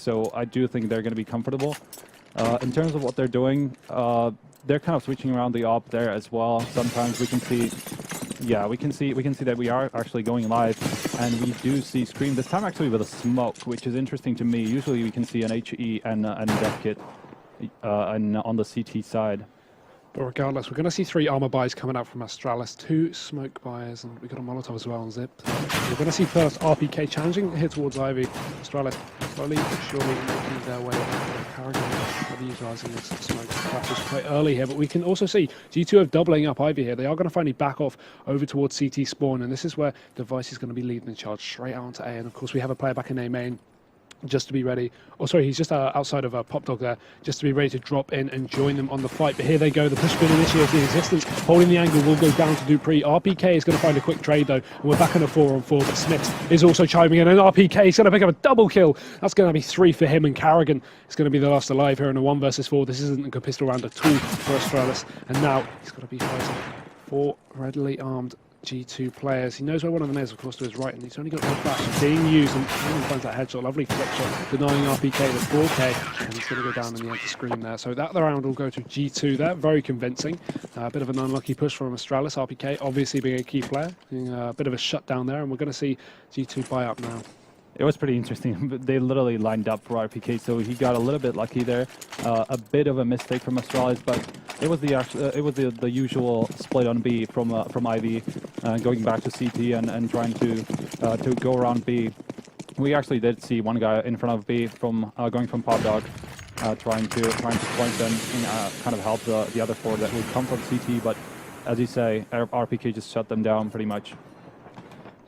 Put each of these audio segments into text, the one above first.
so I do think they're going to be comfortable. In terms of what they're doing, they're kind of switching around the op there as well. Sometimes we can see, yeah, we can see that we are actually going live, and we do see Scream this time actually with a smoke, which is interesting to me. Usually we can see an HE and death kit on the CT side. But regardless, we're going to see 3 armor buys coming out from Astralis, 2 smoke buyers, and we got a Molotov as well on Zip. We're going to see first RPK challenging here towards Ivy. Astralis slowly but surely making their way up. Karrigan utilising this smoke flashes quite early here, but we can also see G2 are doubling up Ivy here. They are going to finally back off over towards CT spawn, and this is where Device is going to be leading the charge straight out onto A. And of course, we have a player back in A main, just to be ready. Oh, sorry, he's just outside of Pop Dog there, just to be ready to drop in and join them on the fight. But here they go, the push spin initiates the existence, holding the angle will go down to dupreeh. RPK is going to find a quick trade though, and we're back on a 4-on-4, but Smith is also chiming in, and RPK is going to pick up a double kill. That's going to be 3 for him, and Karrigan is going to be the last alive here in a 1 versus 4. This isn't a good pistol round at all for Astralis, and now he's got to be fighting 4 readily armed G2 players. He knows where one of them is, of course, to his right, and he's only got one flash being used, and he finds that headshot, lovely flick shot, denying RPK the 4K, and he's going to go down in the end to Scream there. So that round will go to G2 there, very convincing. A bit of an unlucky push from Astralis, RPK obviously being a key player, being a bit of a shutdown there, and we're going to see G2 buy up now. It was pretty interesting. They literally lined up for RPK, so he got a little bit lucky there. A bit of a mistake from Astralis, but it was the usual split on B from Ivy, going back to CT and trying to go around B. We actually did see one guy in front of B from going from Pop Dog, trying to point them and kind of help the other 4 that would come from CT. But as you say, RPK just shut them down pretty much.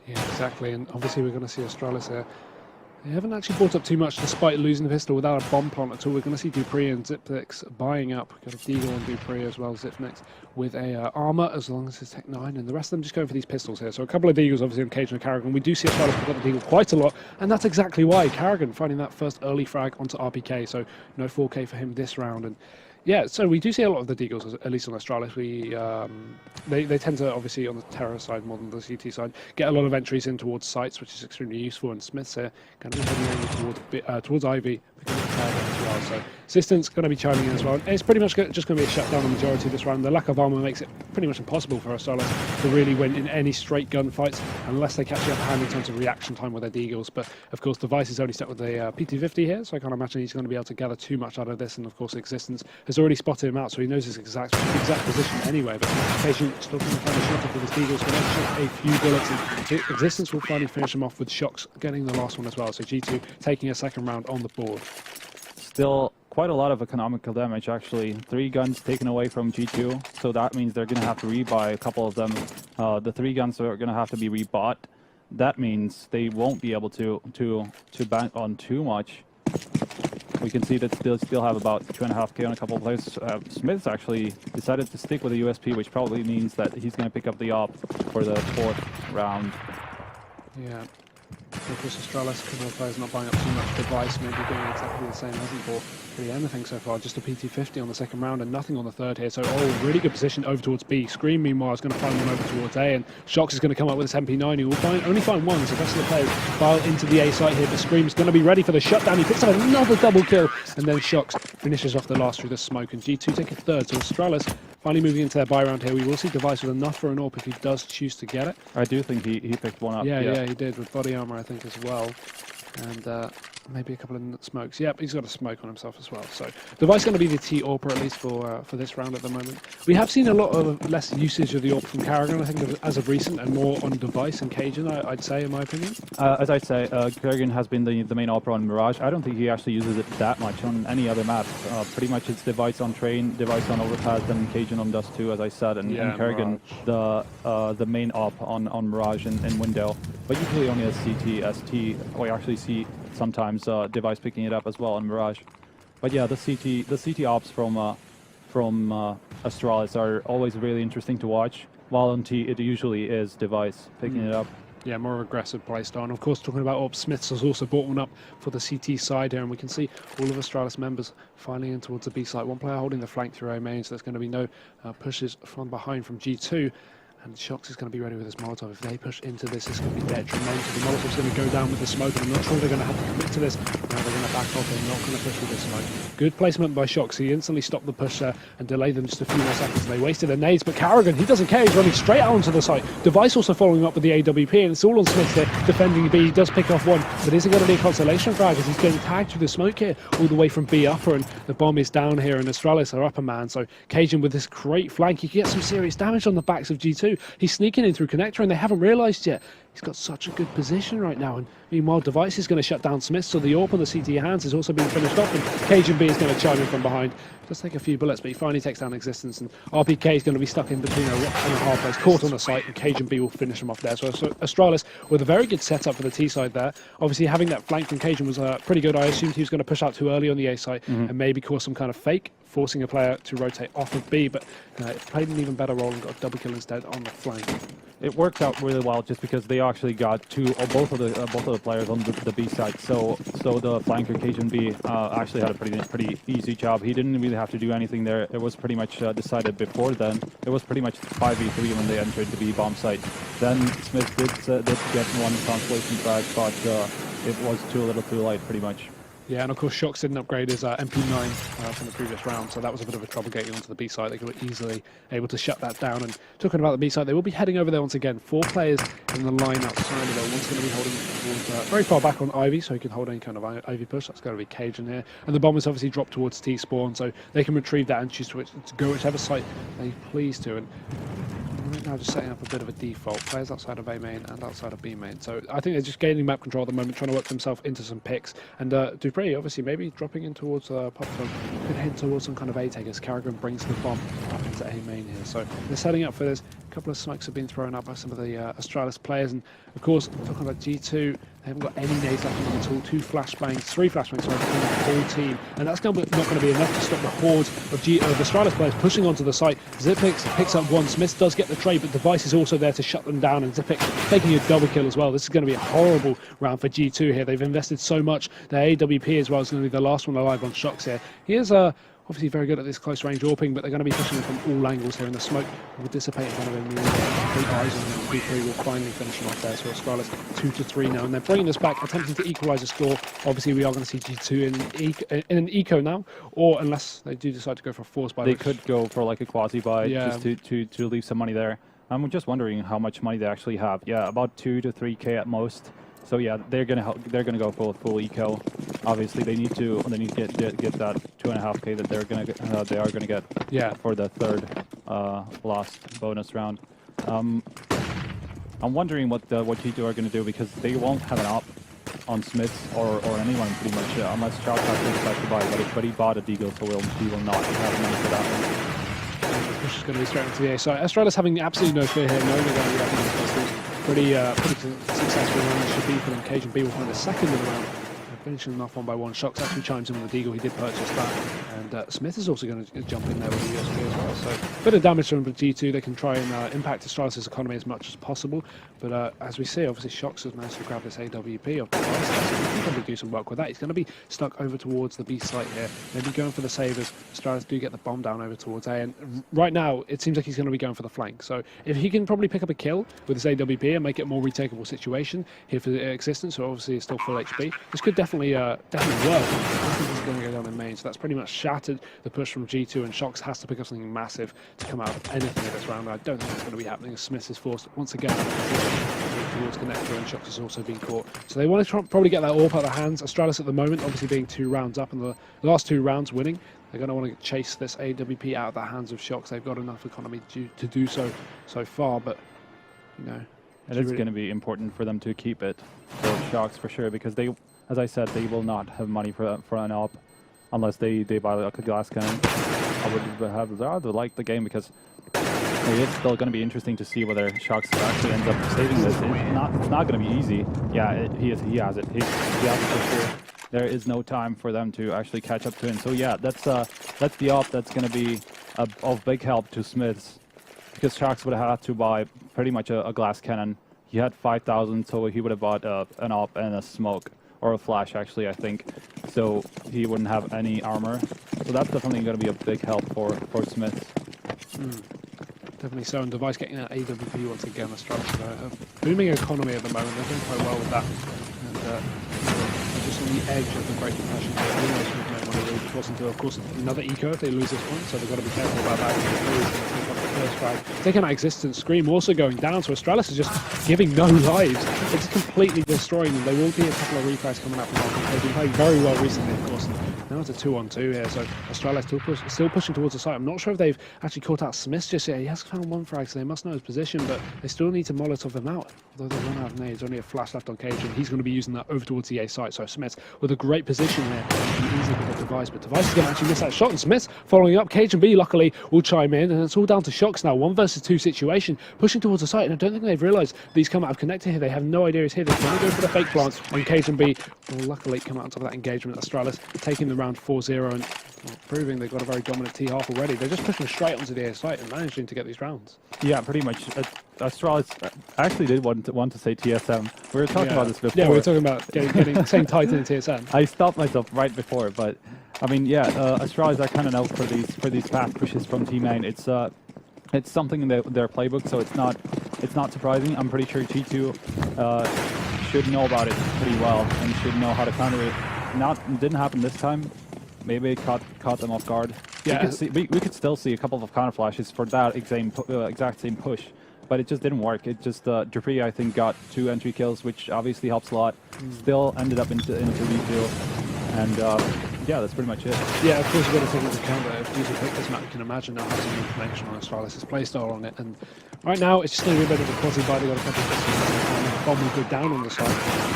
Yeah, exactly, and obviously we're going to see Astralis here. They haven't actually brought up too much despite losing the pistol without a bomb plant at all. We're going to see dupreeh and Zipnix buying up. We've got a Deagle and dupreeh as well, Zipnix with a armor as long as it's Tech 9, and the rest of them just going for these pistols here. So a couple of Deagles obviously on Cajun and Karrigan. We do see Astralis pick up the Deagle quite a lot, and that's exactly why. Karrigan finding that first early frag onto RPK, so no 4K for him this round. And yeah, so we do see a lot of the Deagles, at least on Astralis. They tend to, obviously, on the Terror side more than the CT side, get a lot of entries in towards sites, which is extremely useful. And Smith's here going to be heading towards Ivy, as well. So Assistant's going to be chiming in as well. And it's pretty much just going to be a shutdown the majority of this round. The lack of armor makes it pretty much impossible for Astralis to really win in any straight gunfights unless they catch the upper hand in terms of reaction time with their Deagles. But of course, Device is only stuck with the PT-50 here, so I can't imagine he's going to be able to gather too much out of this. And of course, Existence has already spotted him out, so he knows his exact position anyway. But Patient still trying to find a shot with his Deagles, going to shot a few bullets, and Existence will finally finish him off with Shocks getting the last one as well. So G2 taking a second round on the board. Still quite a lot of economical damage, actually. 3 guns taken away from G2, so that means they're going to have to rebuy a couple of them. The 3 guns are going to have to be rebought. That means they won't be able to bank on too much. We can see that they'll still have about 2.5K on a couple of players. Smith's actually decided to stick with the USP, which probably means that he's going to pick up the op for the 4th round. Yeah. Of course, Astralis, couple of players not buying up too much. Device maybe doing exactly the same, hasn't bought really anything so far. Just a PT-50 on the 2nd round and nothing on the 3rd here. So, really good position over towards B. Scream, meanwhile, is going to find one over towards A, and Shocks is going to come up with his MP9. He will only find one, so the rest of the players file into the A site here. But Scream's going to be ready for the shutdown. He picks up another double kill, and then Shocks finishes off the last through the smoke, and G2 take a 3rd. So Astralis finally moving into their buy round here. We will see Device with enough for an AWP if he does choose to get it. I do think he picked one up. Yeah, he did, with body armor, I think, as well. And maybe a couple of smokes. Yep, he's got a smoke on himself as well. So Device going to be the T AWPer, at least for this round at the moment. We have seen a lot of less usage of the AWP from Karrigan, I think, as of recent, and more on Device and Cajun, I'd say, in my opinion. As I say, Karrigan has been the main AWPer on Mirage. I don't think he actually uses it that much on any other map. Pretty much it's Device on Train, Device on Overpass, and Cajun on Dust 2, as I said, and Karrigan the main AWP on Mirage and Window. But usually only as CT, ST, or you actually see sometimes Device picking it up as well on Mirage. But yeah, the CT ops from Astralis are always really interesting to watch, while on T it usually is Device picking it up. Yeah, more aggressive play style. And of course, talking about AWP, Smiths has also bought one up for the CT side here, and we can see all of Astralis members filing in towards the B site. One player holding the flank through A main, so there's going to be no pushes from behind from G2. And Shox is going to be ready with his Molotov. If they push into this, it's going to be detrimental. The Molotov's going to go down with the smoke, and I'm not sure they're going to have to commit to this. Now they're going to back off. They're not going to push with the smoke. Good placement by Shox. He instantly stopped the push there and delayed them just a few more seconds. They wasted their nades, but Karrigan, he doesn't care. He's running straight out onto the site. Device also following up with the AWP, and it's all on Smith there, defending B. He does pick off one, but is it going to be a consolation frag as he's getting tagged through the smoke here, all the way from B upper, and the bomb is down here, and Astralis are upper man. So cajunb with this great flank, he can get some serious damage on the backs of G2. He's sneaking in through connector, and they haven't realised yet. He's got such a good position right now, and meanwhile Device is going to shut down Smith, so the AWP on the CT hands is also being finished off, and cajunb is going to chime in from behind. Does take a few bullets, but he finally takes down Existence, and RPK is going to be stuck in between a rock and a hard place, caught on the site, and cajunb will finish him off there. So Astralis with a very good setup for the T side there. Obviously having that flank from cajunb was pretty good. I assumed he was going to push out too early on the A site and maybe cause some kind of fake, forcing a player to rotate off of B, but it played an even better role and got a double kill instead on the flank. It worked out really well just because they actually got both of the players on the B side. So the flanker cajunb actually had a pretty easy job. He didn't really have to do anything there. It was pretty much decided before then. It was pretty much 5v3 when they entered the B bomb site. Then Smith did get one consolation frag, but it was too little too late pretty much. Yeah, and of course Shox didn't upgrade his MP9 from the previous round, so that was a bit of a trouble getting onto the B site. They were easily able to shut that down. And talking about the B site, they will be heading over there once again. 4 players in the line outside of there. One's going to be holding towards, very far back on Ivy, so he can hold any kind of Ivy push. That's going to be cajunb here. And the bomb is obviously dropped towards T-spawn, so they can retrieve that and choose to go whichever site they please to. And right now just setting up a bit of a default. Players outside of A main and outside of B main. So I think they're just gaining map control at the moment, trying to work themselves into some picks. And dupreeh, obviously, maybe dropping in towards Popcorn, could head towards some kind of A take as Karrigan brings the bomb up into A main here. So they're setting up for this. A couple of smokes have been thrown up by some of the Astralis players. And of course, talking about G2, they haven't got any nades left on them at all. 2 flashbangs, 3 flashbangs, sorry, between the whole team. And that's not going to be enough to stop the hordes of Astralis players pushing onto the site. Zipix picks up one. Smith does get the trade, but Device is also there to shut them down. And Zipix taking a double kill as well. This is going to be a horrible round for G2 here. They've invested so much. Their AWP as well is going to be the last one alive on Shox here. He is obviously very good at this close range AWPing, but they're going to be pushing him from all angles here, and the smoke will dissipate in front of him. Big eyes on him. B3 will finally finish him off there. So Astralis 2-3 now, and they're bringing us back, attempting to equalise the score. Obviously, we are going to see G2 in an eco now, or unless they do decide to go for a force buy. They could go for like a quasi buy, yeah, just to leave some money there. I'm just wondering how much money they actually have. Yeah, about 2 to 3K at most. So yeah, they're gonna go for full eco. Obviously, they need to get that 2.5K that they are gonna get. Yeah. For the third last bonus round. I'm wondering what G2 are gonna do, because they won't have an op on Smith or anyone pretty much, unless Charles actually decides to buy. But he bought a deagle, so he will not have money for that one. Push is going to be straight into the A side. Astralis having absolutely no fear here, knowing they're going to be up against pistols. Pretty successful round this should be for them. cajunb will find a second in the round. Finishing them off one by one. Shox actually chimes in with the deagle. He did purchase that. And Smith is also going to jump in there with the USP as well. So a bit of damage from G2. They can try and impact Astralis' economy as much as possible. But as we see, obviously Shox has managed to grab this AWP off the Device. So he can probably do some work with that. He's going to be stuck over towards the B site here. Maybe going for the savers. Astralis do get the bomb down over towards A. And right now, it seems like he's going to be going for the flank. So if he can probably pick up a kill with his AWP and make it a more retakeable situation here for the Existence, so obviously it's still full HP, this could definitely work. I think he's going to go down in main, so that's pretty much shattered the push from G2, and Shox has to pick up something massive to come out of anything in this round. I don't think it's going to be happening. Smith is forced once again towards connector, and Shox has also been caught. So they want to probably get that AWP out of their hands. Astralis at the moment, obviously being 2 rounds up, and the last 2 rounds winning, they're going to want to chase this AWP out of the hands of Shox. They've got enough economy to do so far, but you know, it is going to be important for them to keep it for Shox for sure, because they, as I said, they will not have money for an op unless they buy like a glass cannon. I would rather like the game, because it's still going to be interesting to see whether Shox actually ends up saving this. It's not going to be easy. Yeah, he has it. He has it for sure. There is no time for them to actually catch up to him. So yeah, that's the op that's going to be of big help to Smiths, because Shox would have had to buy pretty much a glass cannon. He had 5,000, so he would have bought an op and a smoke. Or a flash, actually, I think. So he wouldn't have any armor. So that's definitely going to be a big help for Smith. Definitely so, and Device getting that AWP once again. Astralis have a booming economy at the moment. They're doing quite well with that. And they're just on the edge of the Great Depression. Really forced into, of course, another eco if they lose this one, so they've got to be careful about that. First frag. Taking that existence scream also going down, so Astralis is just giving no lives. It's completely destroying them. There will be a couple of refrags coming up from them. They've been playing very well recently, of course. Now it's a 2-on-2 here, so Astralis still pushing towards the site. I'm not sure if they've actually caught out Smith just yet. He has found one frag, so they must know his position, but they still need to Molotov him out. Although they run out of nades, only a flash left on Cajun. He's going to be using that over towards the A site, so Smith with a great position there. Easily pick up Device, but Device is going to actually miss that shot, and Smith following up. cajunb luckily will chime in, and it's all down to Shox now. 1 versus 2 situation, pushing towards the site, and I don't think they've realised these come out of connector here. They have no idea he's here. They're trying to go for the fake plant, and cajunb will luckily come out on top of that engagement. Astralis taking the round 4-0 and proving they've got a very dominant T half already. They're just pushing straight onto the A site and managing to get these rounds. Yeah, pretty much. Astralis actually did want to say TSM. We were talking about this before. Yeah, we were talking about getting saying Titan and TSM. I stopped myself right before, but I mean, yeah, Astralis are kind of known for these fast pushes from Team main. It's something in their playbook, so it's not surprising. I'm pretty sure G2 should know about it pretty well and should know how to counter it. Didn't happen this time. Maybe it caught them off guard. Yeah, we could still see a couple of counter flashes for that exact same push, but it just didn't work. It just dupreeh, I think, got 2 entry kills, which obviously helps a lot. Still ended up into V2, and yeah, that's pretty much it. Yeah, of course you've got to take into account that if G2 pick this map, you can imagine they'll have some information on Astralis' playstyle on it, and right now it's just going to be a bit of a quasi-buy. They've got a couple of bomb will go down on the site.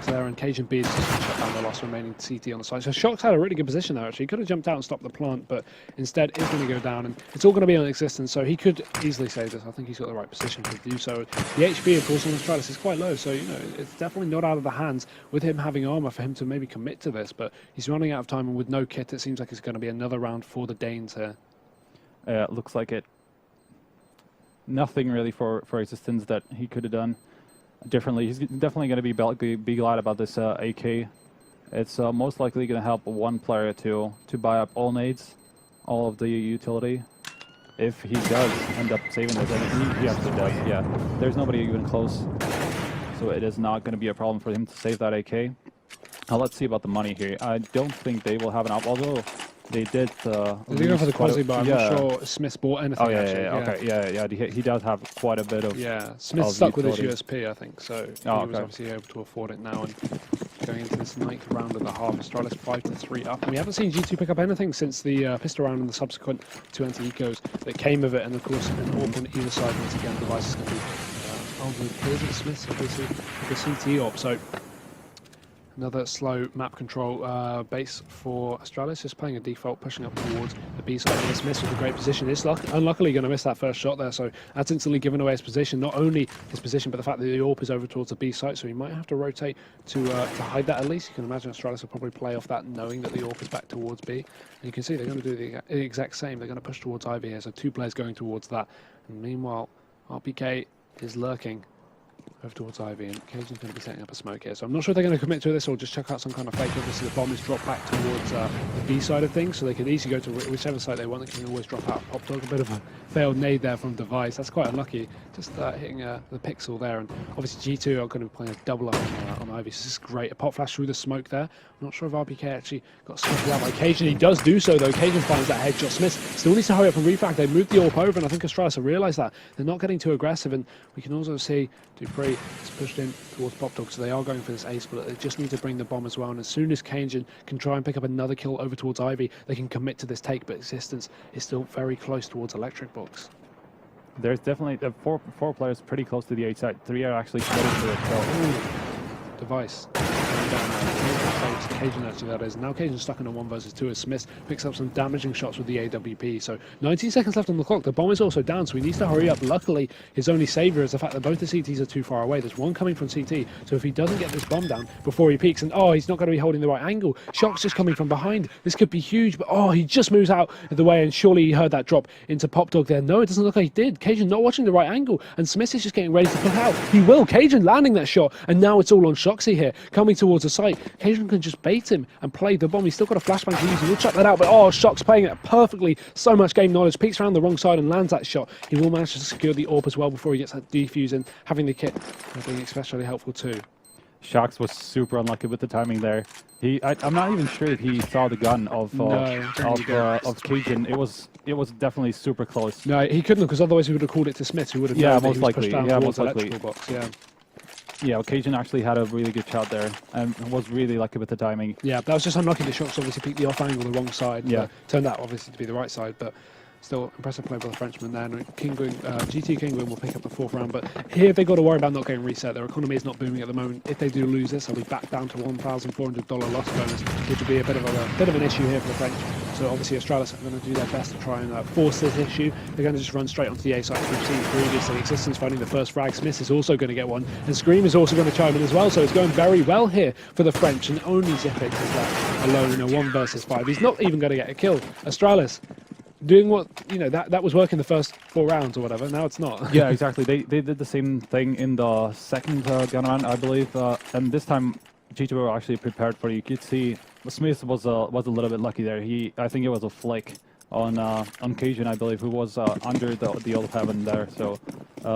There, and cajunb is just going to shut down the last remaining CT on the site. So Shox had a really good position there, actually. He could have jumped out and stopped the plant, but instead is going to go down, and it's all going to be on existence, so he could easily save this. I think he's got the right position to do so. The HP, of course, on Astralis is quite low, so, you know, it's definitely not out of the hands with him having armor for him to maybe commit to this, but he's running out of time, and with no kit, it seems like it's going to be another round for the Danes here. It looks like it. Nothing really for existence that he could have done differently. He's definitely going to be glad about this AK. It's most likely going to help one player to buy up all nades, all of the utility, if he does end up saving this. And he actually does, yeah. There's nobody even close, so it is not going to be a problem for him to save that AK. Let's see about the money here. I don't think they will have an up, although they did. They're going for the quasi, but I'm not sure Smith bought anything. Oh okay, he does have quite a bit of. Yeah, Smith stuck with his USP, I think, so he was obviously able to afford it now. And going into this 9th round of the half, Astralis 5-3 up. And we haven't seen G2 pick up anything since the pistol round and the subsequent 2 anti-ecos that came of it, and of course an AWP on either side. Once again, Device is going to be the Smiths, obviously the CT op. So another slow map control base for Astralis, just playing a default, pushing up towards the B side. And Smith with a great position. It's unluckily going to miss that first shot there, so that's instantly given away his position. Not only his position, but the fact that the AWP is over towards the B site, so he might have to rotate to hide that at least. You can imagine Astralis will probably play off that, knowing that the AWP is back towards B. And you can see they're going to do the exact same. They're going to push towards Ivy here, so 2 players going towards that. And meanwhile, RPK is lurking over towards Ivy, and Cajun's going to be setting up a smoke here. So I'm not sure if they're going to commit to this or just check out some kind of fake. Obviously, the bomb is dropped back towards the B side of things, so they can easily go to whichever side they want. They can always drop out. Pop Dog, a bit of a failed nade there from Device. That's quite unlucky, just hitting the pixel there. And obviously G2 are going to be playing a double up on Ivy, so this is great. A pop flash through the smoke there. I'm not sure if RPK actually got spotted out by Cajun. He does do so, though. Cajun finds that headshot. Smith still needs to hurry up and refrag. They moved the AWP over, and I think Astralis have realised that. They're not getting too aggressive, and we can also see dupreeh is pushed in towards Pop Dog, so they are going for this ace, but they just need to bring the bomb as well. And as soon as Cajun can try and pick up another kill over towards Ivy, they can commit to this take, but existence is still very close towards Electric Box. There's definitely four players pretty close to the A side. 3 are actually committed to it. So. Device. Cajun actually, that is. Now Cajun's stuck in a 1 versus 2 as Smith picks up some damaging shots with the AWP. So 19 seconds left on the clock. The bomb is also down, so he needs to hurry up. Luckily, his only savior is the fact that both the CTs are too far away. There's one coming from CT, so if he doesn't get this bomb down before he peaks, and he's not going to be holding the right angle. Shock's just coming from behind. This could be huge, but he just moves out of the way, and surely he heard that drop into Pop Dog there. No, it doesn't look like he did. Cajun not watching the right angle, and Smith is just getting ready to put out. He will. Cajun landing that shot, and now it's all on Shoxy here, coming towards towards the site. cajunb can just bait him and play the bomb. He's still got a flashbang to use. He will check that out, but oh, Shock's playing it perfectly. So much game knowledge. Peeks around the wrong side and lands that shot. He will manage to secure the AWP as well before he gets that defuse, and having the kit being especially helpful too. Shox was super unlucky with the timing there. I'm not even sure if he saw the gun of cajunb. It was definitely super close. No, he couldn't, because otherwise he would have called it to Smith, who would have known that he was pushed down towards the electrical box. Yeah, cajunb actually had a really good shot there and was really lucky with the timing. Yeah, that was just unlucky. The Shox obviously picked the off angle, the wrong side. Yeah, turned out obviously to be the right side, but still impressive play by the Frenchman there. And Kinguin, GT Kinguin will pick up the 4th round, but here they've got to worry about not getting reset. Their economy is not booming at the moment. If they do lose this, they'll be back down to $1,400 loss bonus, which will be a bit of an issue here for the French. So obviously Astralis are going to do their best to try and force this issue. They're going to just run straight onto the A side, as we've seen previously. Existence finding the first frag. Smith is also going to get one, and Scream is also going to chime in as well. So it's going very well here for the French, and only Zippix is left alone in a 1 versus 5. He's not even going to get a kill. Astralis doing what, you know, that was working the first 4 rounds or whatever. Now it's not. Yeah, exactly. They did the same thing in the second gun round, I believe, and this time G2 were actually prepared for it. You could see Smith was a little bit lucky there. I think it was a flick on cajunb, I believe, who was under the old heaven there. So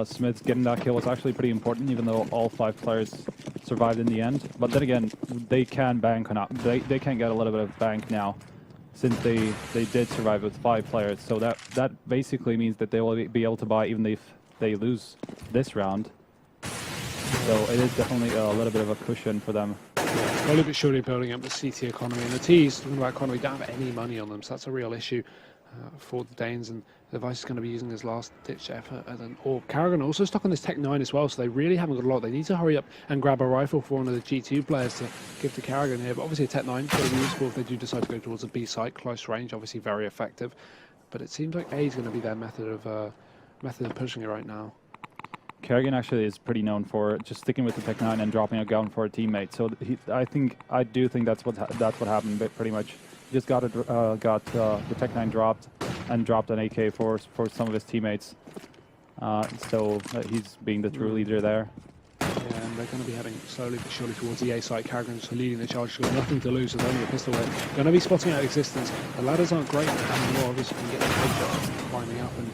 Smith getting that kill was actually pretty important, even though all 5 players survived in the end. But then again, they can bank on they can get a little bit of bank now, since they did survive with 5 players. So that basically means that they will be able to buy even if they lose this round. So it is definitely a little bit of a cushion for them. Slowly but surely building up the CT economy, and the T's, talking about economy, don't have any money on them, so that's a real issue for the Danes, and the device is going to be using his last-ditch effort. And then Karrigan also stuck on this Tech 9 as well, so they really haven't got a lot. They need to hurry up and grab a rifle for one of the G2 players to give to Karrigan here, but obviously a Tech 9 is going to be useful if they do decide to go towards a B site, close range, obviously very effective, but it seems like A is going to be their method of pushing it right now. Karrigan actually is pretty known for just sticking with the Tech 9 and dropping a gun for a teammate. So I do think that's what happened. But pretty much, he just got the Tech 9 dropped and dropped an AK for some of his teammates. So he's being the true leader there. Yeah, and they're going to be heading slowly but surely towards the A site. Karrigan's leading the charge. She's got nothing to lose. There's only a pistol there. Going to be spotting out Existence. The ladders aren't great anymore. Obviously, you can get the headshots climbing up, and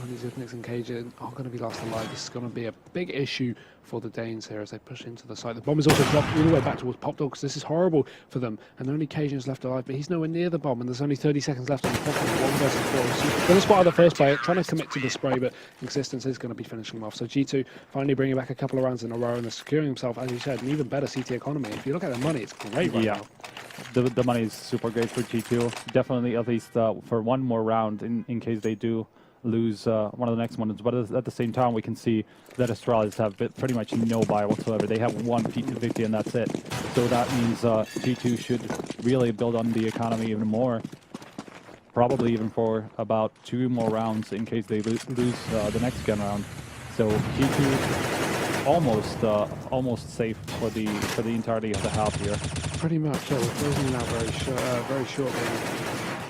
these Zippix and cajunb are going to be last alive. This is going to be a big issue for the Danes here as they push into the site. The bomb is also dropped all the way back towards Popdog, because this is horrible for them. And only cajunb is left alive, but he's nowhere near the bomb, and there's only 30 seconds left on the Popdog. 1 versus 4. So going to spot out the first player, trying to commit to the spray, but Existence is going to be finishing him off. So G2 finally bringing back a couple of rounds in a row, and they're securing himself, as you said, an even better CT economy. If you look at the money, it's great right now. The money is super great for G2. Definitely at least for 1 more round in case they do lose one of the next ones, but at the same time we can see that Astralis have pretty much no buy whatsoever. They have 1 P250 and that's it. So that means G2 should really build on the economy even more, probably even for about 2 more rounds in case they lose the next gun round. So G2 almost safe for the entirety of the half here. Pretty much. Yeah, we're closing out very shortly.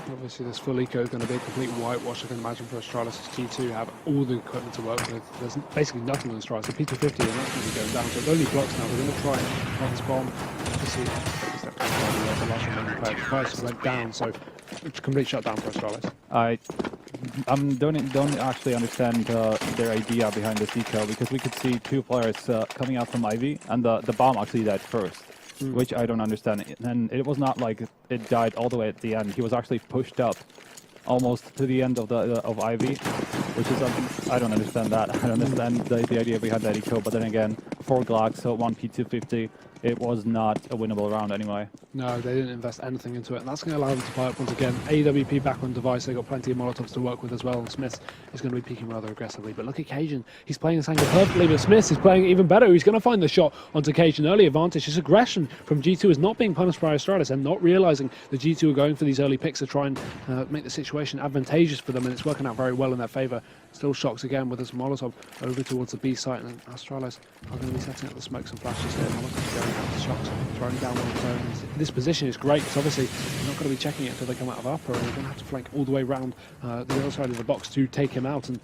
Obviously, this full eco is going to be a complete whitewash, I can imagine, for Astralis. G2 have all the equipment to work with. There's basically nothing on Astralis. The P250, and that's going to be going down. So it's only blocks now. We're going to try and run this bomb. Obviously, the last remaining player. The price went down, so it's a complete shutdown for Astralis. I don't actually understand their idea behind this eco, because we could see 2 players coming out from Ivy, and the bomb actually died first. Which I don't understand. And it was not like it died all the way at the end. He was actually pushed up almost to the end of Ivy, which is something I don't understand that. I don't understand the idea behind that eco. But then again, 4 Glocks, so 1 P250. It was not a winnable round anyway. No, they didn't invest anything into it, and that's going to allow them to buy up once again. AWP back on device, they've got plenty of Molotovs to work with as well, and Smith is going to be peeking rather aggressively. But look at cajunb, he's playing this angle perfectly, but Smith is playing even better. He's going to find the shot onto cajunb. Early advantage. His aggression from G2 is not being punished by Astralis, and not realising the G2 are going for these early picks to try and make the situation advantageous for them, and it's working out very well in their favour. Still Shocks again with his Molotov over towards the B site, and Astralis are going to be setting up the smokes and flashes here. Molotov's going out to Shocks, throwing down one of his own. This position is great, because obviously they're not going to be checking it until they come out of upper, and they're going to have to flank all the way around the other side of the box to take him out, and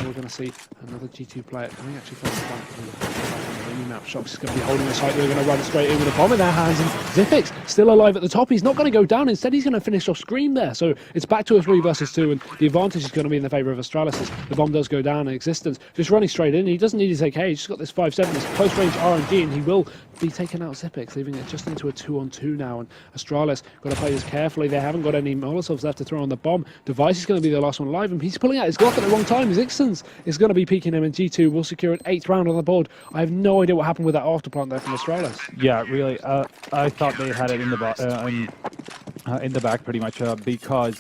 we're going to see another G2 player coming actually from the flank. map. Shox is going to be holding the site. They're going to run straight in with a bomb in their hands. And Zipix still alive at the top. He's not going to go down. Instead, he's going to finish off Scream there. So it's back to a 3 versus 2, and the advantage is going to be in the favour of Astralis as the bomb does go down in Existence. Just running straight in. He doesn't need to take He's just got this 5-7, this close range RNG, and he will be taking out Zipix, leaving it just into a 2-on-2 now. And Astralis got to play this carefully. They haven't got any Molotovs left to throw on the bomb. Device is going to be the last one alive, and he's pulling out his Glock at the wrong time. His Ixtons is going to be peeking him, and G2 will secure an 8th round on the board. I have no idea what happened with that afterplant there from Astralis. Yeah, really. I thought they had it in the back pretty much because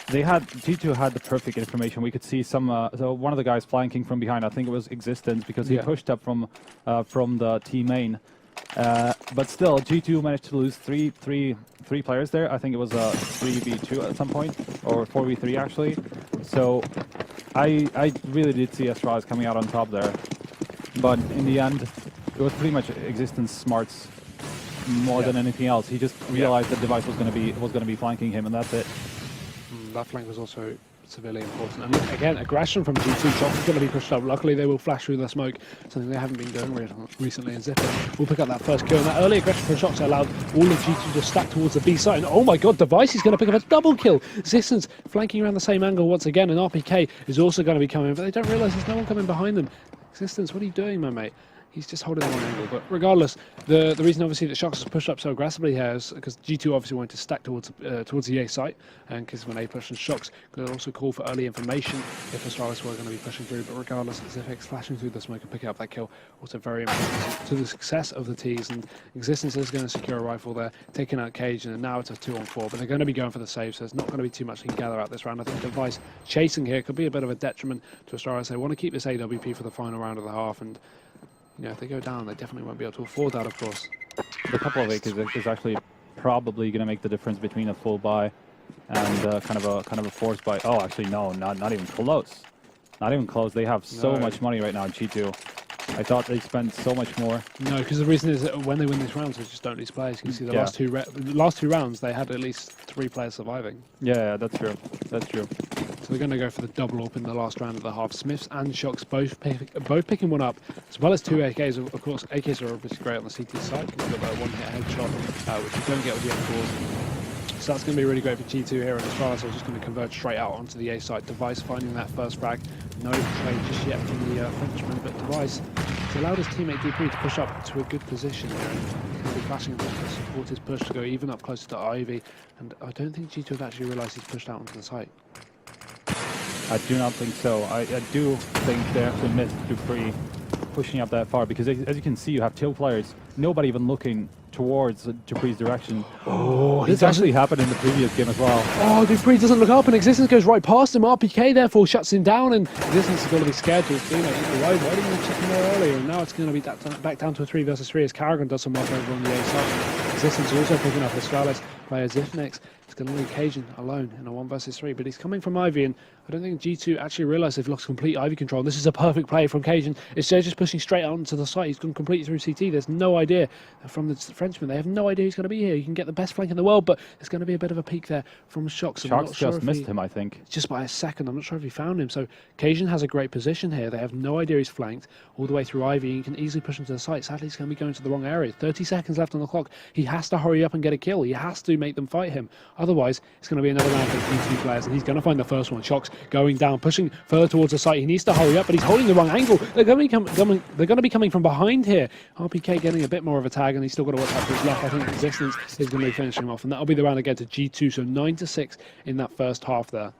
G2 had the perfect information. We could see some. So one of the guys flanking from behind. I think it was Existence because he pushed up from the T main. But still, G2 managed to lose three players there. I think it was a 3v2 at some point, or 4v3 actually. So I really did see Astralis coming out on top there. But in the end, it was pretty much Existence smarts more than anything else. He just realized that Device was going to be flanking him, and that's it. That flank was also severely important. And again, aggression from G2. Shox is going to be pushed up. Luckily, they will flash through the smoke, something they haven't been doing recently. And Zipper will pick up that first kill. And that early aggression from Shox allowed all of G2 to stack towards the B site. And oh my god, Device is going to pick up a double kill. Existence flanking around the same angle once again. And RPK is also going to be coming, but they don't realise there's no one coming behind them. Existence, what are you doing, my mate? He's just holding the one angle. But regardless, the reason obviously that Shox has pushed up so aggressively here is because G2 obviously wanted to stack towards the A site, and because when A pushes Shox, could also call for early information if Astralis were going to be pushing through. But regardless, Zipix flashing through the smoke and picking up that kill, also very important to the success of the T's. And Existence is going to secure a rifle there, taking out Cage, and now it's a 2-on-4. But they're going to be going for the save, so there's not going to be too much they can gather out this round. I think Device chasing here could be a bit of a detriment to Astralis. They want to keep this AWP for the final round of the half, and you know, if they go down, they definitely won't be able to afford that, of course. The couple of acres is actually probably going to make the difference between a full buy and kind of a forced buy. Oh, actually, no, not even close. Not even close. They have so much money right now, G2. I thought they spent so much more. No, because the reason is that when they win these rounds, they just don't lose players. You can see the last two rounds, they had at least 3 players surviving. Yeah, that's true. That's true. So they're going to go for the double up in the last round of the half. Smiths and Shox both picking one up, as well as 2 AKs. Of course, AKs are obviously great on the CT side. You can get that one-hit headshot, which you don't get with the M4s. So that's going to be really great for G2 here, and Astralis are just going to converge straight out onto the A site. Device finding that first frag. No trade just yet from the Frenchman, but Device has allowed his teammate dupreeh to push up to a good position here. And he's going to be flashing to support his push to go even up closer to Ivy. And I don't think G2 have actually realised he's pushed out onto the site. I do not think so. I do think they actually missed dupreeh pushing up that far, because as you can see, you have 2 players, nobody even looking towards dupreeh's direction. Oh, this actually happened in the previous game as well. Oh, dupreeh doesn't look up, and Existence goes right past him. RPK therefore shuts him down, and Existence is going to be scared to why didn't you check him there earlier? And now it's going to be back down to a 3 versus 3 as Karrigan does some work over on the A side. Existence also picking up Astralis player Zifnex. It's going to leave Cajun alone in a 1 versus 3, but he's coming from Ivy, and I don't think G2 actually realised they've lost complete Ivy control. This is a perfect play from Cajun. Instead of just pushing straight out onto the site, he's gone completely through CT. There's no idea from the Frenchman. They have no idea he's going to be here. You can get the best flank in the world, but there's going to be a bit of a peek there from Shox. Shox just missed him, I think. Just by a second. I'm not sure if he found him. So Cajun has a great position here. They have no idea he's flanked all the way through Ivy. You can easily push him to the site. Sadly, he's going to be going to the wrong area. 30 seconds left on the clock. He has to hurry up and get a kill. He has to make them fight him. Otherwise, it's going to be another round for the G2 players, and he's going to find the first one. Shox going down, pushing further towards the site. He needs to hurry up, but he's holding the wrong angle. They're going to be coming from behind here. RPK getting a bit more of a tag, and he's still got to watch out for his luck. I think Existence is going to be finishing him off, and that'll be the round again to G2. So 9-6 in that first half there.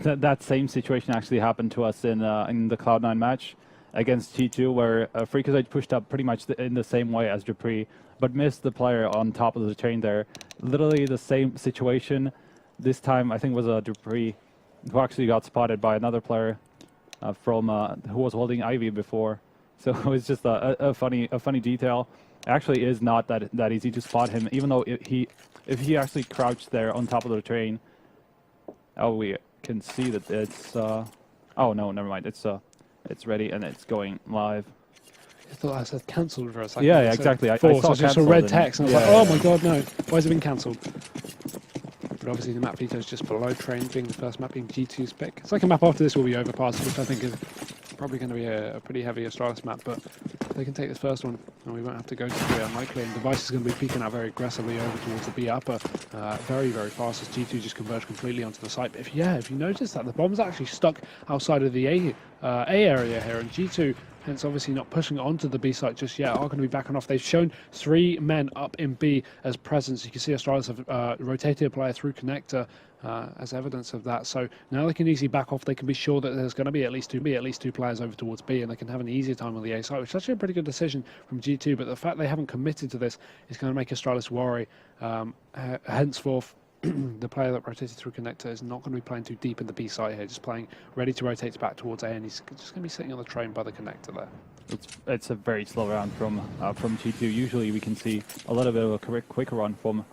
that same situation actually happened to us in the Cloud9 match against G2, where Freakazoid pushed up pretty much in the same way as dupreeh, but missed the player on top of the chain there. Literally the same situation. This time, I think it was dupreeh who actually got spotted by another player from who was holding Ivy before. So it's just a funny detail. Actually, is not that easy to spot him, even though if he actually crouched there on top of the train. Oh, we can see that it's. Oh no, never mind. It's ready and it's going live. I thought I said cancelled for a second. Yeah, exactly. I saw just a red text, and I was like, oh my god, no! Why has it been cancelled? But obviously the map veto is just below train, being the first map being G2's pick. Second map after this will be Overpass, which I think is probably going to be a pretty heavy Astralis map, but they can take this first one, and we won't have to go to 3 unlikely. And Device is going to be peeking out very aggressively over towards the B upper, very, very fast as G2 just converged completely onto the site. But if you notice that the bomb's actually stuck outside of the A area here, and G2, hence obviously not pushing onto the B site just yet, are going to be backing off. They've shown 3 men up in B as presence. You can see Astralis have rotated a player through connector as evidence of that. So now they can easily back off. They can be sure that there's going to be at least two players over towards B, and they can have an easier time on the A site, which is actually a pretty good decision from G2. But the fact they haven't committed to this is going to make Astralis worry. Henceforth, the player that rotated through connector is not going to be playing too deep in the B site here, just playing ready to rotate back towards A, and he's just going to be sitting on the train by the connector there. It's a very slow round from G2. Usually we can see a little bit of a quicker run from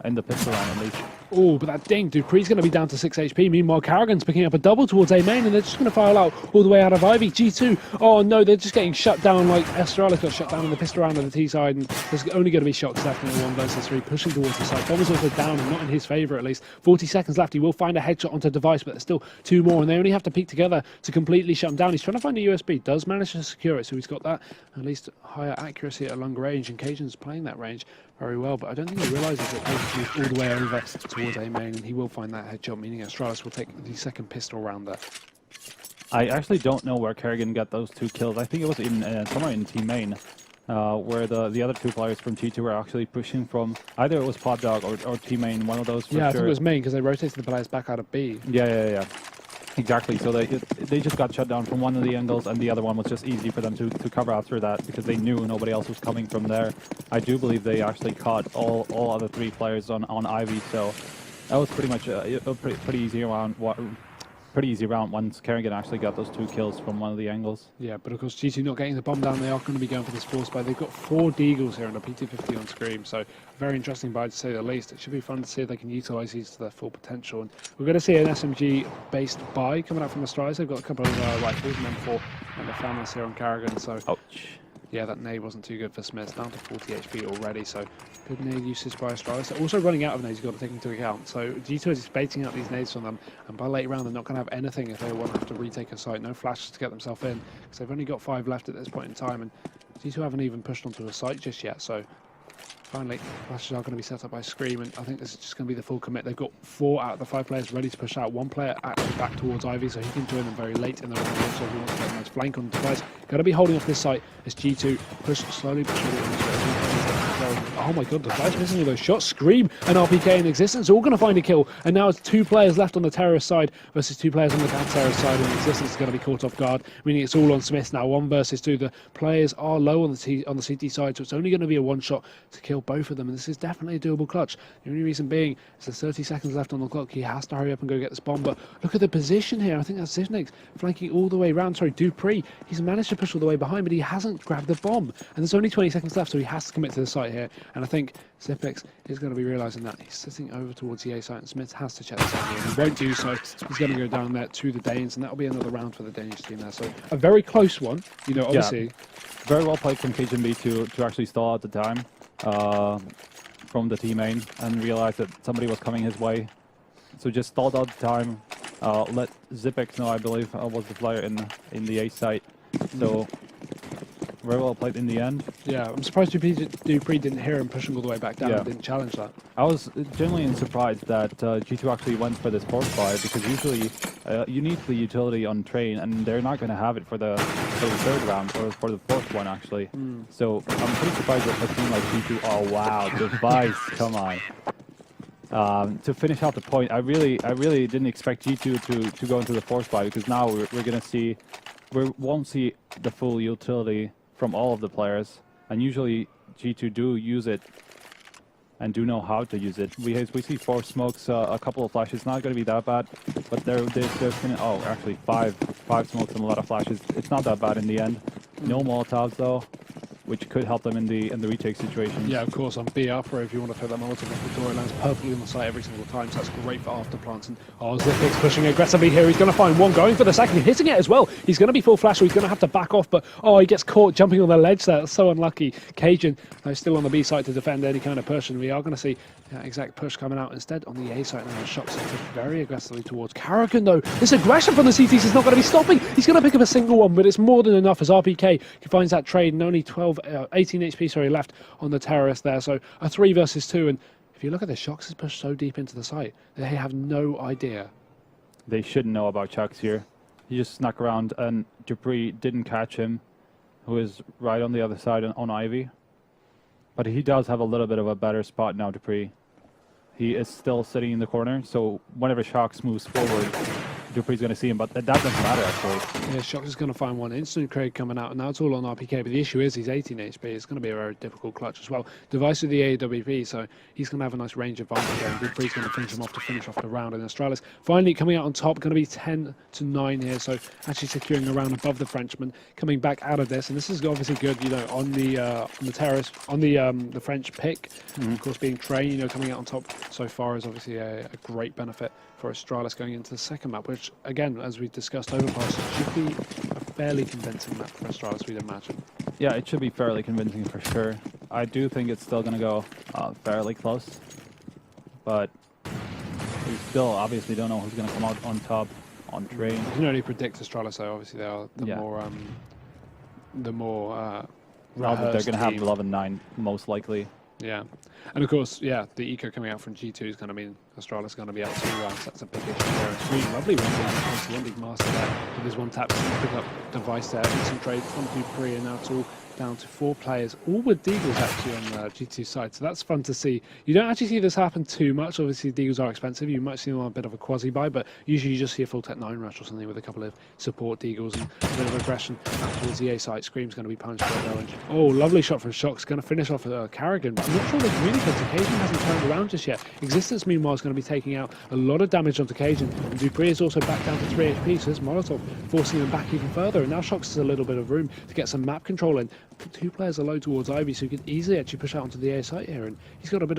in the pistol round at least. Oh, but that ding, dupreeh's going to be down to 6 HP. Meanwhile, Karrigan's picking up a double towards A main, and they're just going to file out all the way out of Ivy. G2, oh no, they're just getting shut down like Astralis got shut down in the pistol round of the T side, and there's only going to be shots left in the 1 versus 3, pushing towards the side. Bomb is also down, and not in his favour at least. 40 seconds left. He will find a headshot onto Device, but there's still 2 more, and they only have to peek together to completely shut him down. He's trying to find a USB, does manage to secure it, so he's got that at least higher accuracy at a longer range, and cajun's playing that range very well, but I don't think he realises that he's moved all the way over towards A main, and he will find that headshot, meaning Astralis will take the 2nd pistol round there. I actually don't know where Karrigan got those 2 kills. I think it was in somewhere in Team Main, where the other 2 players from G2 were actually pushing from, either it was Pod Dog or Team Main, one of those for sure. Yeah, I think it was Main, because they rotated the players back out of B. Yeah. Exactly, so they just got shut down from one of the angles, and the other one was just easy for them to cover after that, because they knew nobody else was coming from there. I do believe they actually caught all other 3 players on Ivy, so that was pretty much a pretty easy round. Pretty easy round once Karrigan actually got those 2 kills from one of the angles. Yeah, but of course G2 not getting the bomb down, they are going to be going for this force buy. They've got 4 Deagles here and a P250 on Scream, so very interesting buy to say the least. It should be fun to see if they can utilise these to their full potential. And we're going to see an SMG-based buy coming out from Astralis. They've got a couple of rifles and M4 and the FAMAS here on Karrigan, so... Ouch. Yeah, that nade wasn't too good for Smith, down to 40 HP already, so good nade usage by Astralis. They're also running out of nades, you've got to take into account. So G2 is baiting out these nades from them, and by late round they're not going to have anything if they want to have to retake a site. No flashes to get themselves in, because they've only got 5 left at this point in time, and G2 haven't even pushed onto a site just yet, so finally flashes are going to be set up by Scream, and I think this is just going to be the full commit. They've got 4 out of the 5 players ready to push out. 1 player actually back towards Ivy, so he can join them very late in the round, so if he wants to get a nice flank on the Device. Got to be holding off this site as G2 slowly push it. Oh my god, the Device missing all those shots. Scream and RPK in existence, all going to find a kill, and now it's 2 players left on the terrorist side versus 2 players on the counter-terrorist side, and existence is going to be caught off guard, meaning it's all on Smith now. 1 versus 2. The players are low on the CT side, so it's only going to be a 1 shot to kill both of them, and this is definitely a doable clutch. The only reason being is there's 30 seconds left on the clock. He has to hurry up and go get this bomb, but look at the position here. I think that's Zivnik's flanking all the way around. Sorry, dupreeh. He's managed to push all the way behind, but he hasn't grabbed the bomb, and there's only 20 seconds left, so he has to commit to the site here, and I think Zipix is going to be realising that. He's sitting over towards the A site, and Smith has to check this out here, and he won't do so. He's going to go down there to the Danes, and that'll be another round for the Danish team there. So a very close one, you know, obviously. Yeah. Very well played from cajunb to actually stall at the time from the team main and realize that somebody was coming his way. So just stalled out the time, let Zipix know, I believe, was the player in the A site. So very well played in the end. Yeah, I'm surprised dupreeh didn't hear him pushing all the way back down and didn't challenge that. I was genuinely surprised that G2 actually went for this force buy, because usually you need the utility on train, and they're not going to have it for the 3rd round, or for the 4th one actually. So I'm pretty surprised that a team like G2, oh wow, Device, come on. To finish out the point, I really didn't expect G2 to go into the force buy, because now we're going to see, we won't see the full utility from all of the players, and usually G2 do use it and do know how to use it. We see 4 smokes, a couple of flashes, not going to be that bad, but there's oh, actually 5 smokes and a lot of flashes. It's not that bad in the end. No Molotovs though. which could help them in the retake situation. Yeah, of course, on BO3, if you want to throw that Molotov off the door, it lands perfectly on the site every single time, so that's great for after plants. And Zippix pushing aggressively here. He's going to find one, going for the second, hitting it as well. He's going to be full flash, so he's going to have to back off, but he gets caught jumping on the ledge there. That's so unlucky. Cajun still on the B side to defend any kind of push, and we are going to see exact push coming out instead on the A side now. Shox is pushed very aggressively towards Karrigan, though. This aggression from the CTs is not going to be stopping. He's going to pick up a single one, but it's more than enough as RPK finds that trade, and only 18 HP left on the terrorist there. So a 3 versus 2, and if you look at this, Shox is pushed so deep into the site, they have no idea. They shouldn't know about Chucks here. He just snuck around, and dupreeh didn't catch him, who is right on the other side on Ivy. But he does have a little bit of a better spot now, dupreeh. He is still sitting in the corner, so whenever Shox moves forward, dupreeh's going to see him, but that doesn't matter, actually. Yeah, Shox is going to find one instant Craig coming out, and now it's all on RPK, but the issue is he's 18 HP. It's going to be a very difficult clutch as well. Device with the AWP, so he's going to have a nice range advantage there, and dupreeh's going to finish him off to finish off the round. And Astralis finally coming out on top, going to be 10-9 here, so actually securing a round above the Frenchman, coming back out of this, and this is obviously good, you know, on the terrace, on the French pick, of course being Trey, you know, coming out on top so far is obviously a great benefit for Astralis going into the second map, which, again, as we discussed, Overpass should be a fairly convincing map for Astralis, we'd imagine. Yeah, it should be fairly convincing for sure. I do think it's still going to go fairly close, but we still obviously don't know who's going to come out on top on train. You can only predict Astralis, so obviously they are the more Now that they're going to have 11-9 most likely. Yeah, and of course, yeah, the eco coming out from G2 is going to mean Astralis going to be out 2 rounds. That's a big issue there. It's really lovely one big master there with his one tap to pick up device there. Instant trade from dupreeh, and now it's all down to 4 players, all with Deagles actually on the G2 side. So that's fun to see. You don't actually see this happen too much. Obviously, Deagles are expensive. You might see them on a bit of a quasi-buy, but usually you just see a full Tech 9 rush or something with a couple of support Deagles and a bit of aggression out towards the A side. Scream's going to be punished by Orange. Oh, lovely shot from Shox. Going to finish off Karrigan. I'm not sure the communicator. Cajun hasn't turned around just yet. Existence, meanwhile, is going to be taking out a lot of damage onto Cajun. And dupreeh is also back down to 3 HP, so this Molotov forcing him back even further. And now Shox has a little bit of room to get some map control in. 2 players are low towards Ivy, so he can easily actually push out onto the A site here, and he's got a bit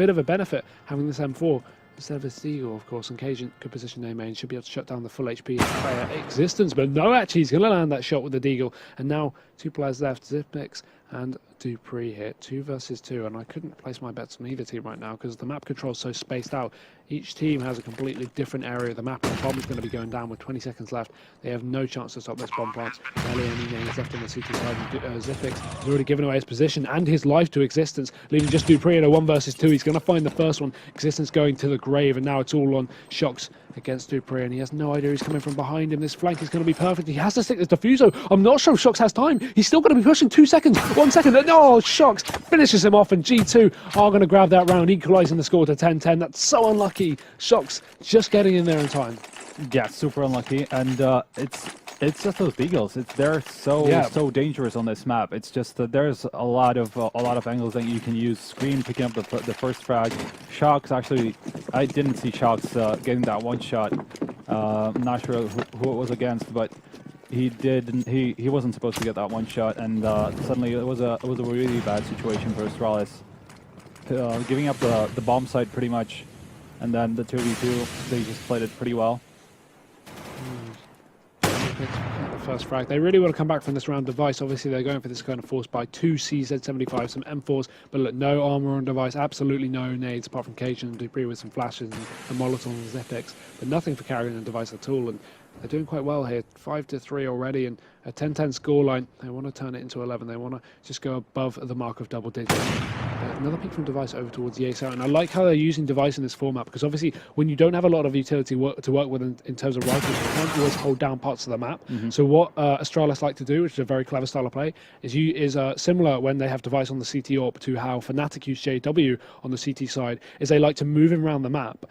of a benefit having this M4 instead of a Deagle, of course. And Cajun could position their main, should be able to shut down the full HP player Existence, but no, actually he's going to land that shot with the Deagle. And now 2 players left, Zippix and dupreeh here, 2 versus 2, and I couldn't place my bets on either team right now because the map control is so spaced out. Each team has a completely different area of the map, and the bomb is going to be going down with 20 seconds left. They have no chance to stop this bomb plant. Barely any names left on the CT side. Zippix has already given away his position and his life to Existence, leaving just dupreeh in a 1 versus 2. He's going to find the first one. Existence going to the grave, and now it's all on Shox against dupreeh, and he has no idea he's coming from behind him. This flank is going to be perfect. He has to stick this Diffuso. I'm not sure if Shox has time. He's still going to be pushing 2 seconds, 1 second. No, Shox finishes him off, and G2 are going to grab that round, equalising the score to 10-10. That's so unlucky. Shox just getting in there in time. Yeah, super unlucky, and it's just those Deagles. They're so dangerous on this map. It's just that there's a lot of angles that you can use. Scream picking up the first frag. Shox actually, I didn't see Shox getting that one shot. I'm not sure who it was against, but he didn't. He wasn't supposed to get that one shot, and suddenly it was a really bad situation for Astralis, giving up the bomb site pretty much, and then the 2v2 they just played it pretty well. The first frag. They really want to come back from this round. Device, obviously they're going for this kind of force by 2 CZ75, some M4s, but look, no armor on Device, absolutely no nades apart from Cajun and dupreeh with some flashes and Molotov and Zippix, but nothing for Karrigan and Device at all. And they're doing quite well here, 5-3 already, and a 10-10 scoreline. They want to turn it into 11. They want to just go above the mark of double digits. Another peek from Device over towards the ace out, and I like how they're using Device in this format, because obviously when you don't have a lot of utility to work with in terms of rifles, you can't always hold down parts of the map. So what Astralis like to do, which is a very clever style of play, is similar when they have Device on the CT AWP to how Fnatic use JW on the CT side, is they like to move him around the map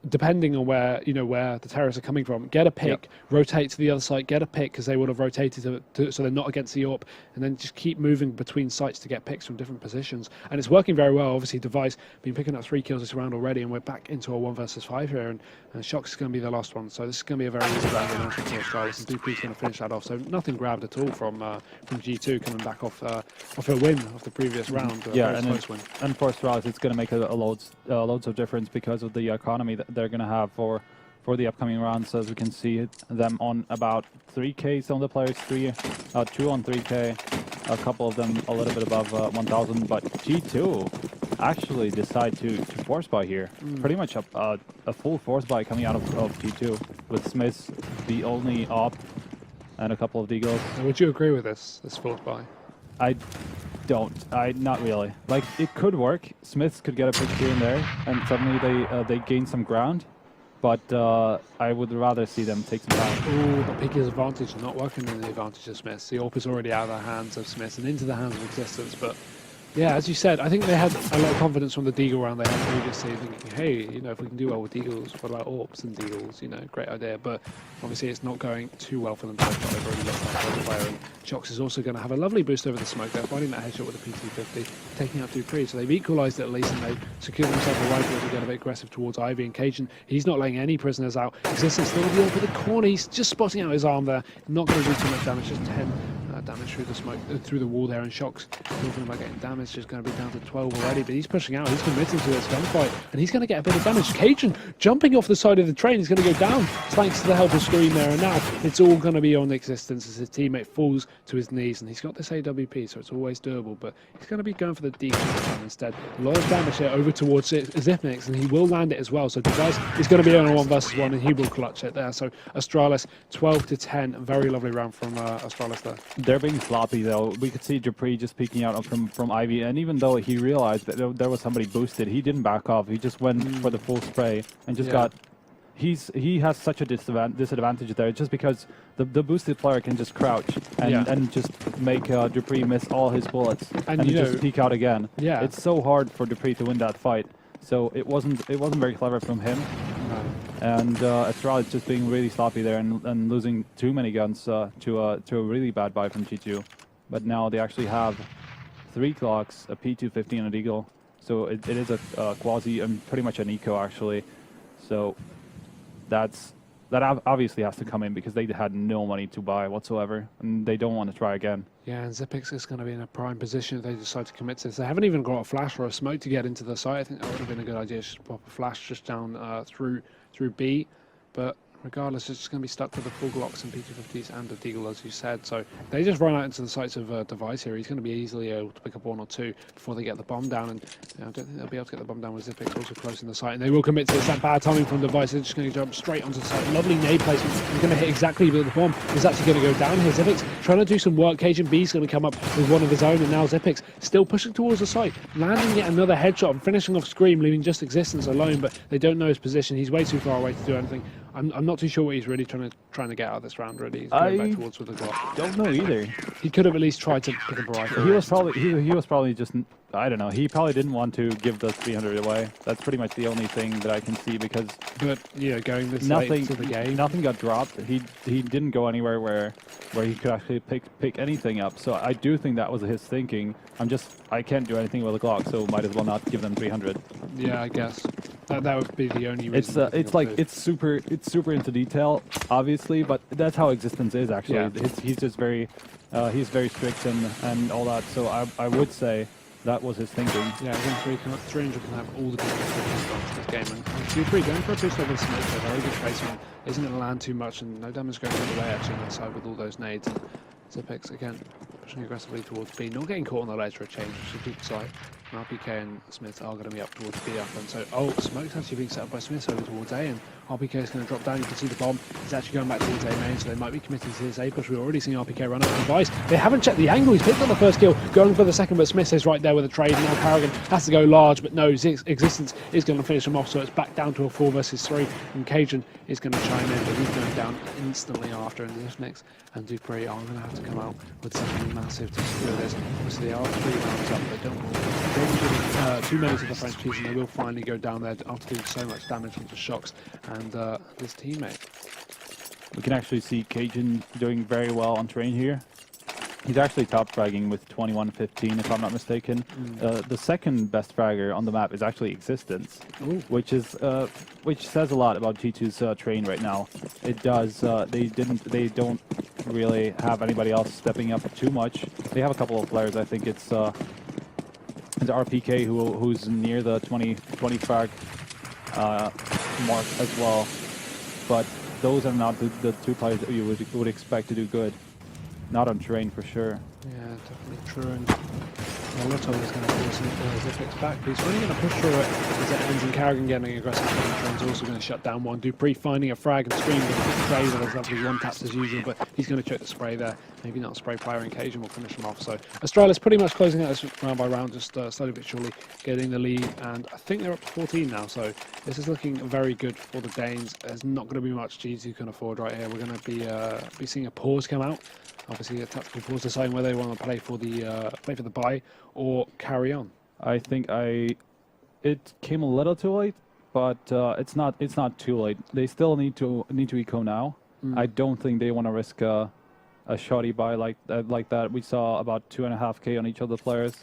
depending on where the terrorists are coming from, get a pick, rotate to the other side, get a pick because they would have rotated so they're not against the AWP, and then just keep moving between sites to get picks from different positions. And it's working very well. Obviously, Device been picking up 3 kills this round already, and we're back into a 1 versus 5 here. And Shocks is going to be the last one, so this is going to be a very easy round in for Astralis, and dupreeh's going to finish that off. So nothing grabbed at all from G2 coming back off a win of the previous round. And for Astralis, it's going to make loads of difference because of the economy that they're going to have for the upcoming rounds. As we can see them on about 3k, some of the players 2 on 3k, a couple of them a little bit above 1000, but G2 actually decide to force buy here. Pretty much a full force buy coming out of G2 with Smiths the only op and a couple of deagles. Would you agree with this force buy? I don't. Not really. Like, it could work. Smiths could get a pick here and there, and suddenly they gain some ground. But I would rather see them take some time. Ooh, the pick is advantage, not working in the advantage of Smiths. The AWP is already out of the hands of Smiths and into the hands of Existence. But yeah, as you said, I think they had a lot of confidence from the deagle round they had previously, thinking, hey, if we can do well with deagles, what about AWPs and deagles? Great idea. But obviously it's not going too well for them so far. They've already lost that player, and Shocks is also going to have a lovely boost over the smoke. They're finding that headshot with the PT-50, taking out dupreeh. So they've equalised it at least, and they've secured themselves a rifle to get a bit aggressive towards Ivy. And Cajun, he's not letting any prisoners out. Existence still in the AWP with the corner. He's just spotting out his arm there. Not going to do too much damage, just 10 damage through the smoke, through the wall there, and Shocks talking about getting damage, just going to be down to 12 already, but he's pushing out, he's committing to this gunfight, and he's going to get a bit of damage. Cajun jumping off the side of the train, he's going to go down thanks to the help of Scream there, and now it's all going to be on Existence as his teammate falls to his knees, and he's got this AWP, so it's always doable, but he's going to be going for the deagle instead. A lot of damage here over towards Zipnix, and he will land it as well, so Device is going to be on a 1 versus 1, and he will clutch it there. So Astralis 12-10, very lovely round from Astralis there. They're being sloppy though. We could see dupreeh just peeking out from Ivy, and even though he realized that there was somebody boosted, he didn't back off. He just went for the full spray and just got. He has such a disadvantage there, just because the boosted player can just crouch and just make dupreeh miss all his bullets and just peek out again. Yeah, it's so hard for dupreeh to win that fight. So it wasn't very clever from him. And Astralis just being really sloppy there and losing too many guns to a really bad buy from G2. But now they actually have 3 clocks, a P250 and a deagle. So it is a quasi and pretty much an eco actually. So that obviously has to come in because they had no money to buy whatsoever, and they don't want to try again. Yeah, and Zipix is going to be in a prime position if they decide to commit to this. They haven't even got a flash or a smoke to get into the site. I think that would have been a good idea, just to pop a flash just down through B. But regardless, it's just going to be stuck with the full Glocks and P250s and the deagle, as you said. So they just run out into the sights of Device here. He's going to be easily able to pick up 1 or 2 before they get the bomb down. And I don't think they'll be able to get the bomb down with Zipix also close in the site. And they will commit to this. That bad timing from Device. They're just going to jump straight onto the site. Lovely nade placement. He's going to hit exactly where the bomb is actually going to go down here. Zipix trying to do some work. cajunb is going to come up with one of his own. And now Zipix still pushing towards the site, landing yet another headshot and finishing off Scream, leaving just Existence alone. But they don't know his position. He's way too far away to do anything. I'm not too sure what he's really trying to get out of this round. Really, he's going back towards with the Glock. Don't know either. He could have at least tried to pick up a rifle. He was probably just, I don't know. He probably didn't want to give the 300 away. That's pretty much the only thing that I can see because. But yeah, going this late into the game, nothing got dropped. He didn't go anywhere where he could actually pick anything up. So I do think that was his thinking. I can't do anything with a Glock, so might as well not give them 300. Yeah, I guess that would be the only reason. It's super into detail, obviously, but that's how Existence is actually. Yeah. He's just very strict and all that. So I would say that was his thinking. Yeah, I think 300 can have all the different this game. And dupreeh going for a boost over the smoke, a very good placement. Isn't going to land too much, and no damage going all the way actually on that side with all those nades. And Zipix again pushing aggressively towards B, not getting caught on the ledge for a change, which is a good side. And RPK and Smith are going to be up towards B up, and so smoke's actually being set up by Smith over towards A, and RPK is going to drop down. You can see the bomb is actually going back towards A main, so they might be committing to this A push. We've already seen RPK run up the Device. They haven't checked the angle. He's picked up the first kill, going for the second, but Smith is right there with a trade. And now Karrigan has to go large, but no, Existence is going to finish him off, so it's back down to a 4 versus 3. And Cajun is going to chime in, but he's going down instantly after. And Zipnix and dupreeh are going to have to come out with something massive to secure this. Obviously, they are 3 rounds up, they don't too many to the French team, and they will finally go down there after doing so much damage from the shocks and his teammate. We can actually see Cajun doing very well on terrain here. He's actually top fragging with 21-15, if I'm not mistaken. The second best fragger on the map is actually Existence, which says a lot about G2's terrain right now. It does. They don't really have anybody else stepping up too much. They have a couple of players. I think it's RPK who's near the 20 frag mark as well. But those are not the two players that you would expect to do good. Not on terrain for sure. Yeah, definitely true. And Molotov is going to force Zipix back, but he's really going to push through it as it ends, and Karrigan getting aggressive. Train's also going to shut down one. dupreeh finding a frag and Scream going to get spray with his lovely one taps as usual, but he's going to check the spray there. Maybe not a spray player, and Cajun will finish him off. So Astralis pretty much closing out this round by round, just slowly but surely getting the lead, and I think they're up to 14 now. So this is looking very good for the Danes. There's not going to be much G2 can afford right here. We're going to be seeing a pause come out. Obviously, a tactical pause deciding whether they want to play for the buy or carry on. I think it came a little too late, but it's not too late. They still need to eco now. I don't think they want to risk a shoddy buy like that. We saw about 2.5K on each of the players.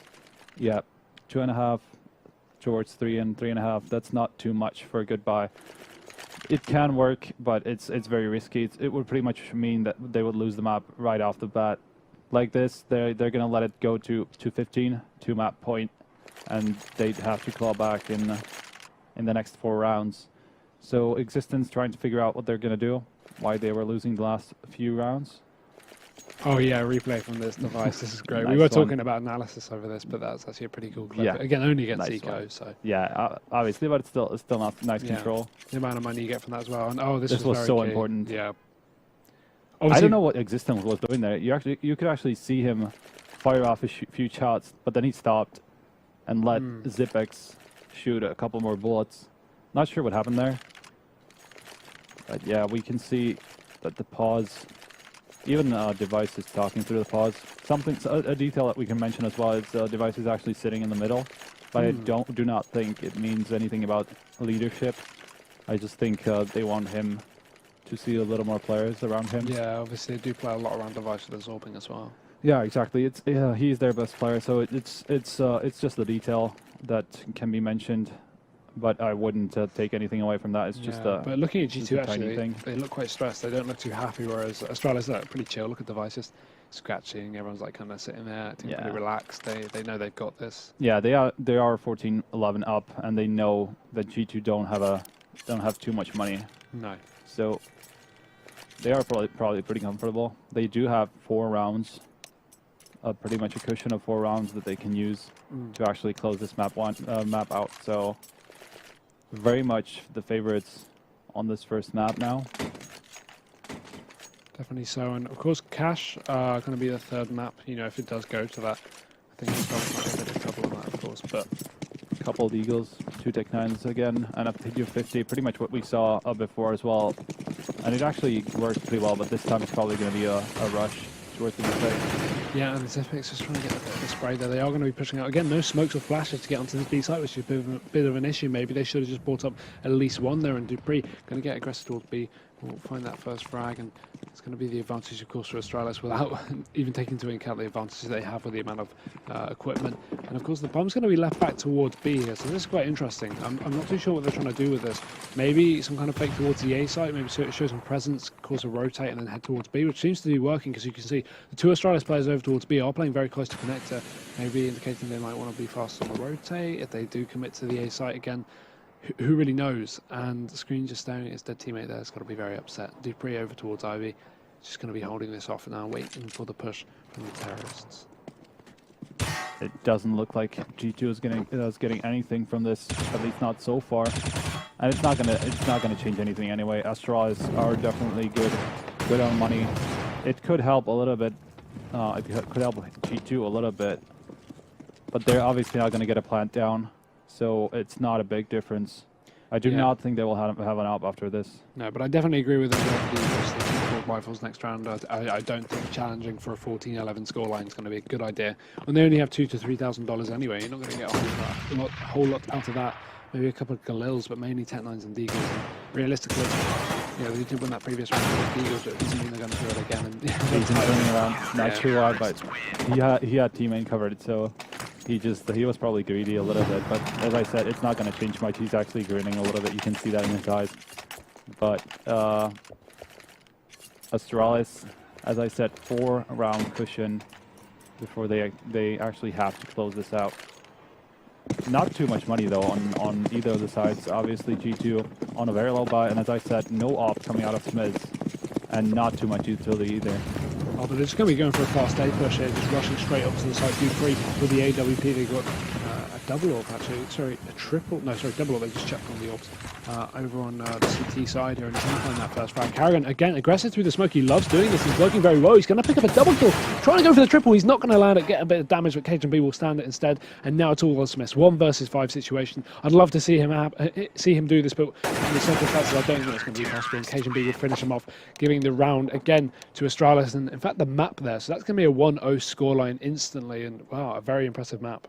Yeah, 2.5 towards 3 and 3.5. That's not too much for a good buy. It can work, but it's very risky. It would pretty much mean that they would lose the map right off the bat. Like this, they're gonna let it go to 15, 2 map point, and they'd have to claw back in the next 4 rounds. So Existence trying to figure out what they're gonna do, why they were losing the last few rounds. Oh yeah, replay from this device. This is great. Nice we were one. talking about analysis over this, but that's actually a pretty cool clip. Yeah. Again, only against Nice eco, one. so Yeah, obviously, but it's still not nice control. the amount of money you get from that as well. And oh, this was very so key. important. Yeah. I Obviously, don't know what Existence was doing there. You could actually see him fire off a few shots, but then he stopped and let Zipix shoot a couple more bullets. Not sure what happened there. But yeah, we can see that the pause, even Device is talking through the pause. A detail that we can mention as well is Device is actually sitting in the middle, but I do not think it means anything about leadership. I just think they want him to see a little more players around him. yeah, obviously they do play a lot around Device with absorbing as well. Yeah, exactly. He's their best player, so it's just the detail that can be mentioned. But I wouldn't take anything away from that. It's just but looking at just G2 a tiny actually, thing. they look quite stressed. They don't look too happy, whereas Astralis look pretty chill. Look at Devices scratching. Everyone's like kind of sitting there, acting pretty relaxed. They know they've got this. Yeah, they are 14-11 up, and they know that G2 don't have too much money. No. So they are probably pretty comfortable. They do have 4 rounds, pretty much a cushion of 4 rounds that they can use to actually close this map out. So very much the favorites on this first map now. Definitely so, and of course Cash going to be the 3rd map. You know, if it does go to that, I think he's probably a bit of trouble on that, of course. But A couple of Eagles, 2 Tech 9s again, and up to 50, pretty much what we saw before as well. And it actually worked pretty well, but this time it's probably going to be a rush towards the mistake. yeah, and Zipix just trying to get a bit of the spray there. They are going to be pushing out again. No smokes or flashes to get onto this B site, which is a bit of an issue. Maybe they should have just brought up at least one there. And dupreeh going to get aggressive towards B. We'll find that first frag, and it's going to be the advantage, of course, for Astralis without even taking into account the advantages they have with the amount of equipment. And of course, the bomb's going to be left back towards B here, so this is quite interesting. I'm not too sure what they're trying to do with this. Maybe some kind of fake towards the A site, maybe show some presence, cause a rotate, and then head towards B, which seems to be working because you can see the 2 Astralis players over towards B are playing very close to connector, maybe indicating they might want to be fast on the rotate if they do commit to the A site again. Who really knows? And the screen just staring at his dead teammate there has got to be very upset. dupreeh over towards Ivy. Just going to be holding this off now, waiting for the push from the terrorists. It doesn't look like G2 is getting anything from this, at least not so far. And it's not gonna change anything anyway. Astralis are definitely good on money. It could help a little bit. It could help G2 a little bit, but they're obviously not going to get a plant down. So it's not a big difference. I do Yeah. not think they will have an up after this. No, but I definitely agree with them going for the Borg rifles next round. I don't think challenging for a 14-11 scoreline is going to be a good idea. When they only have $2,000 to $3,000 anyway, you're not going to get a whole lot out of that. Maybe a couple of Galils, but mainly Tech-9s and Deagles. And realistically, they did win that previous round with Deagles, but it doesn't mean they're going to do it again. And He's turning around, not too hard, but he had teammate covered, so he was probably greedy a little bit. But as I said, it's not going to change much. He's actually grinning a little bit. You can see that in his eyes. But Astralis, as I said, 4-round cushion before they actually have to close this out. Not too much money though on either of the sides. Obviously G2 on a very low buy, and as I said, no op coming out of Smiths, and not too much utility either. Oh, but they're just going to be going for a fast A push here, just rushing straight up to the side. dupreeh with the AWP. They got a double AWP actually. Sorry, a triple. No, sorry, double AWP. They just checked on the AWPs. Over on the CT side here, and he's going to find that first frag. Karrigan, again, aggressive through the smoke. He loves doing this. He's working very well. He's going to pick up a double kill. Trying to go for the triple. He's not going to land it, get a bit of damage, but cajunb will stand it instead. And now it's all on Smiths. 1 versus 5 situation. I'd love to see him do this, but in the circumstances, I don't think it's going to be possible. And cajunb will finish him off, giving the round again to Astralis. And in fact, the map there. So that's going to be a 1-0 scoreline instantly. And wow, a very impressive map.